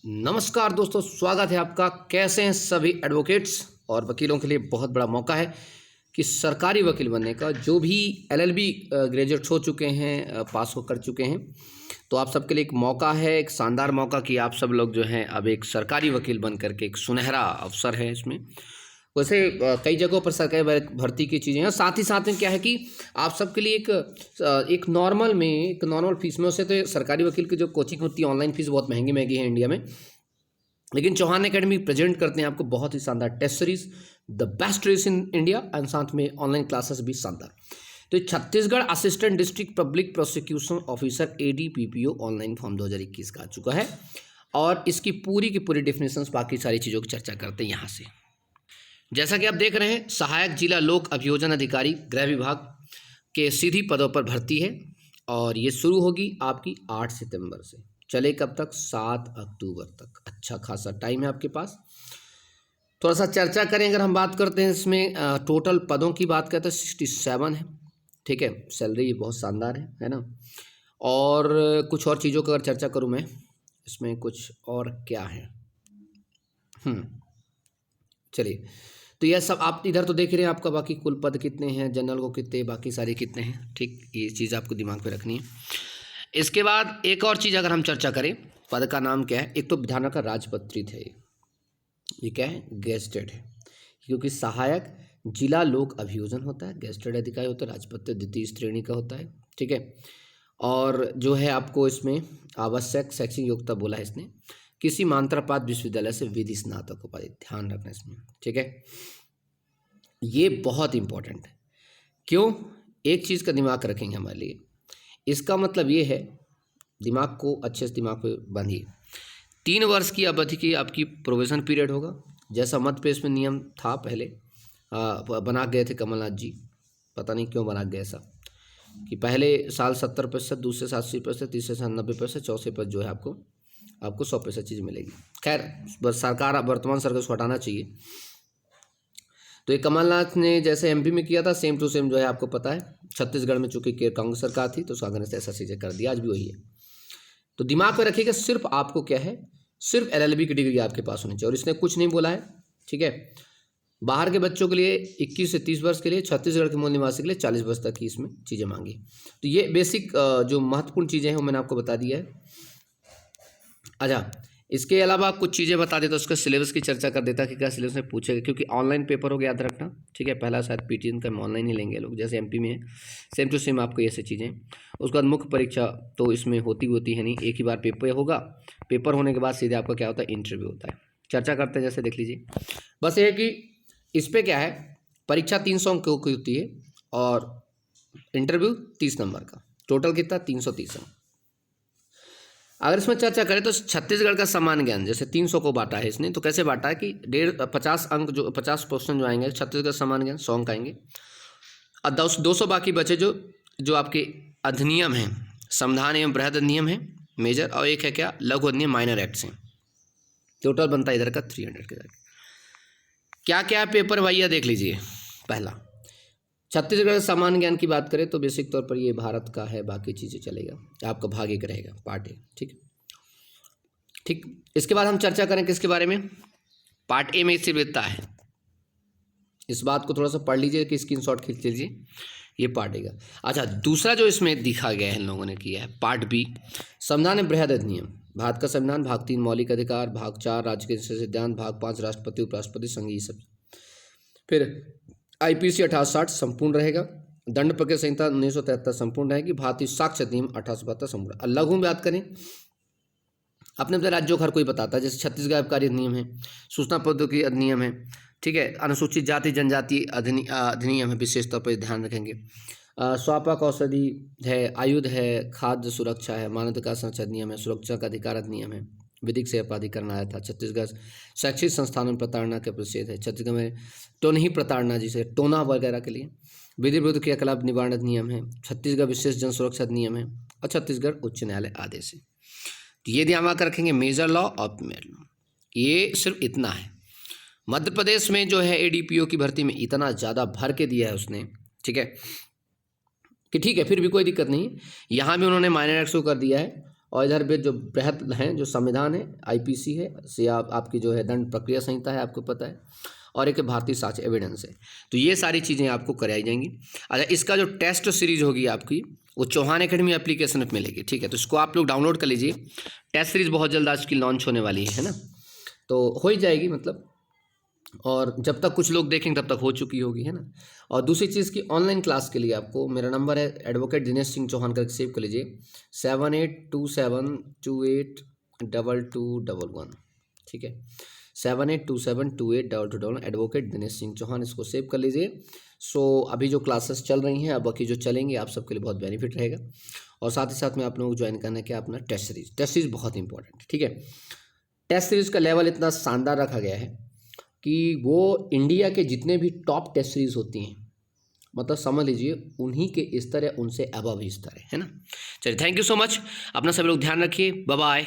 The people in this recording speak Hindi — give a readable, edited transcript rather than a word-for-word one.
नमस्कार दोस्तों, स्वागत है आपका। कैसे हैं सभी एडवोकेट्स और वकीलों के लिए बहुत बड़ा मौका है कि सरकारी वकील बनने का। जो भी एलएलबी ग्रेजुएट्स हो चुके हैं, पास हो कर चुके हैं, तो आप सबके लिए एक मौका है, एक शानदार मौका कि आप सब लोग जो हैं अब एक सरकारी वकील बन करके, एक सुनहरा अवसर है इसमें। वैसे कई जगहों पर सरकारी भर्ती की चीज़ें हैं। साथ ही साथ में क्या है कि आप सबके लिए एक नॉर्मल में, एक नॉर्मल फीस में, वैसे तो सरकारी वकील की जो कोचिंग होती है, ऑनलाइन फीस बहुत महंगी महंगी है इंडिया में, लेकिन चौहान एकेडमी प्रेजेंट करते हैं आपको बहुत ही शानदार test series, the best race in India, and साथ में ऑनलाइन क्लासेस भी शानदार। तो Chhattisgarh assistant district public prosecution officer ADPPO online form 2021 का आ चुका है और इसकी पूरी की पूरी डेफिनेशंस, बाकी सारी चीज़ों की चर्चा करते हैं यहाँ से। जैसा कि आप देख रहे हैं, सहायक जिला लोक अभियोजन अधिकारी गृह विभाग के सीधी पदों पर भर्ती है और ये शुरू होगी आपकी 8 सितंबर से, चले कब तक? 7 अक्टूबर तक। अच्छा खासा टाइम है आपके पास। थोड़ा सा चर्चा करें, अगर हम बात करते हैं इसमें टोटल पदों की बात करते हैं 67 है, ठीक है। सैलरी बहुत शानदार है ना। और कुछ और चीज़ों की अगर चर्चा करूँ मैं, इसमें कुछ और क्या है, चलिए। तो यह सब आप इधर तो देख रहे हैं, आपका बाकी कुल पद कितने हैं, जनरल को कितने, बाकी सारे कितने हैं, ठीक। ये चीज़ आपको दिमाग पे रखनी है। इसके बाद एक और चीज़ अगर हम चर्चा करें, पद का नाम क्या है। एक तो विधान का राजपत्रित है, ये क्या है? गेस्टेड है, क्योंकि सहायक जिला लोक अभियोजन होता है, गेस्टेड अधिकारी होता है, राजपत्रित द्वितीय श्रेणी का होता है, ठीक है। और जो है आपको इसमें आवश्यक शैक्षिक योग्यता बोला है इसने, किसी मान्यताप्राप्त विश्वविद्यालय से विधि स्नातक उपाधि, ध्यान रखना इसमें, ठीक है। ये बहुत इंपॉर्टेंट है। क्यों? एक चीज़ का दिमाग रखेंगे हमारे लिए, इसका मतलब ये है, दिमाग को अच्छे से दिमाग पे बांधिए। 3 वर्ष की अवधि की आपकी प्रोविजन पीरियड होगा, जैसा मध्य प्रदेश में नियम था पहले, बना गए थे कमलनाथ जी, पता नहीं क्यों बना गया ऐसा, कि पहले साल 70%, दूसरे साल 80%, तीसरे साल 90%, चौथे पर जो है आपको 100% चीज़ मिलेगी। खैर, सरकार, वर्तमान सरकार उसको हटाना चाहिए। तो ये कमलनाथ ने जैसे MP में किया था, सेम टू सेम जो है आपको पता है छत्तीसगढ़ में, चूंकि कांग्रेस सरकार थी तो कांग्रेस ने ऐसा चीज़ें कर दिया, आज भी वही है। तो दिमाग में रखिएगा, सिर्फ आपको क्या है, सिर्फ LLB की डिग्री आपके पास होनी चाहिए। और इसने कुछ नहीं बोला है, ठीक है। बाहर के बच्चों के लिए 21 से 30 वर्ष के लिए, छत्तीसगढ़ के मूल निवासी के लिए 40 वर्ष तक की इसमें चीज़ें मांगी। तो ये बेसिक जो महत्वपूर्ण चीज़ें हैं वो मैंने आपको बता दिया है। अच्छा, इसके अलावा कुछ चीज़ें बता देता, उसका सिलेबस की चर्चा कर देता कि क्या सिलेबस में पूछेगा, क्योंकि ऑनलाइन पेपर हो गया, याद रखना, ठीक है। पहला शायद PTN का ऑनलाइन ही लेंगे लोग, जैसे MP में है, सेम टू सेम आपको ये सब चीज़ें। उसके बाद मुख्य परीक्षा तो इसमें होती है नहीं, एक ही बार पेपर होगा, पेपर होने के बाद सीधे आपका क्या होता है, इंटरव्यू होता है। चर्चा करते हैं, जैसे देख लीजिए। बस ये है कि इस पर क्या है, परीक्षा 300 अंक की होती है और इंटरव्यू 30 नंबर का, टोटल कितना? 330 अंक। अगर इसमें चर्चा करें तो छत्तीसगढ़ का सामान्य ज्ञान, जैसे 300 को बांटा है इसने, तो कैसे बांटा है कि 50 अंक, जो 50 क्वेश्चन जो आएंगे छत्तीसगढ़ सामान्य ज्ञान 100 अंक आएंगे, और 200 बाकी बचे जो आपके अधिनियम हैं, संविधान एवं बृहद अधिनियम है मेजर, और एक है क्या, लघु अधिनियम, माइनर एक्ट्स हैं। टोटल बनता है इधर का 300 के जाके। क्या क्या पेपर भैया देख लीजिए। पहला, छत्तीसगढ़ सामान्य ज्ञान की बात करें तो बेसिक तौर पर ये भारत का है, बाकी चीज़ें चलेगा, आपका भाग एक रहेगा, पार्ट ए, ठीक। इसके बाद हम चर्चा करें किसके बारे में, पार्ट ए में सिर्फ इतना है, इस बात को थोड़ा सा पढ़ लीजिए कि स्क्रीनशॉट खींच लीजिए, ये पार्ट ए का। अच्छा, दूसरा जो इसमें दिखा गया है, इन लोगों ने किया है, पार्ट बी, संविधान एवं बृहद अधिनियम, भारत का संविधान, भाग 3 मौलिक अधिकार, भाग 4 राज्य के सिद्धांत, भाग 5 राष्ट्रपति उपराष्ट्रपति संघ, ये सब। फिर IPC 1860 संपूर्ण रहेगा, दंड प्रक्रिया संहिता 1973 संपूर्ण रहेगी, भारतीय साक्ष्य अधिनियम 1872 संपूर्ण। लघु में बात करें, अपने अपने राज्यों का हर कोई बताता है, जैसे छत्तीसगढ़ आबकारी अधिनियम है, सूचना प्रौद्योगिकी अधिनियम है, ठीक है, अनुसूचित जाति जनजाति अधिनियम है, विशेष तौर पर ध्यान रखेंगे, स्वापक औषधि है, आयुध है, खाद्य सुरक्षा है, मानव अधिकार संरक्षण अधिनियम है, सुरक्षा का अधिकार अधिनियम है, विधिक सेवा प्राधिकरण आया था, छत्तीसगढ़ शैक्षिक संस्थानों में प्रताड़ना का प्रतिषेध है, छत्तीसगढ़ में टोनही प्रताड़ना, जिसे टोना वगैरह के लिए, विधि विरुद्ध क्रियाकलाप निवारण अधिनियम है, छत्तीसगढ़ विशेष जन सुरक्षा अधिनियम है, और छत्तीसगढ़ उच्च न्यायालय आदेश है। तो ये ध्यान कर रखेंगे, मेजर लॉ और मेजर लॉ, ये सिर्फ इतना है। मध्य प्रदेश में जो है ADPO की भर्ती में इतना ज़्यादा भर के दिया है उसने, ठीक है, कि ठीक है, फिर भी कोई दिक्कत नहीं, यहाँ भी उन्होंने माइनर एक्ट शो कर दिया है और इधर पे जो बृहद हैं, जो संविधान है, आईपीसी है, से आपकी जो है दंड प्रक्रिया संहिता है, आपको पता है, और एक भारतीय साक्ष्य एविडेंस है। तो ये सारी चीज़ें आपको कराई जाएंगी। अच्छा, इसका जो टेस्ट सीरीज होगी आपकी, वो चौहान एकेडमी एप्लीकेशन में मिलेगी, ठीक है। तो इसको आप लोग डाउनलोड कर लीजिए। टेस्ट सीरीज बहुत जल्द आज की लॉन्च होने वाली है ना, तो हो ही जाएगी मतलब, और जब तक कुछ लोग देखेंगे तब तक हो चुकी होगी, है ना। और दूसरी चीज़ की ऑनलाइन क्लास के लिए आपको मेरा नंबर है एडवोकेट दिनेश सिंह चौहान करके सेव कर लीजिए, 7827282211, ठीक है, 7827282211, एडवोकेट दिनेश सिंह चौहान, इसको सेव कर लीजिए। सो अभी जो क्लासेस चल रही हैं, अब बाकी जो चलेंगे, आप सबके लिए बहुत बेनिफिट रहेगा। और साथ ही साथ में आप लोगों को ज्वाइन करना है क्या, अपना टेस्ट सीरीज बहुत इंपॉर्टेंट है, ठीक है। टेस्ट सीरीज का लेवल इतना शानदार रखा गया है कि वो इंडिया के जितने भी टॉप टेस्ट सीरीज होती हैं, मतलब समझ लीजिए उन्हीं के स्तर है, उनसे अबव स्तर है ना। चलिए, थैंक यू सो मच, अपना सभी लोग ध्यान रखिए, बाय बाय।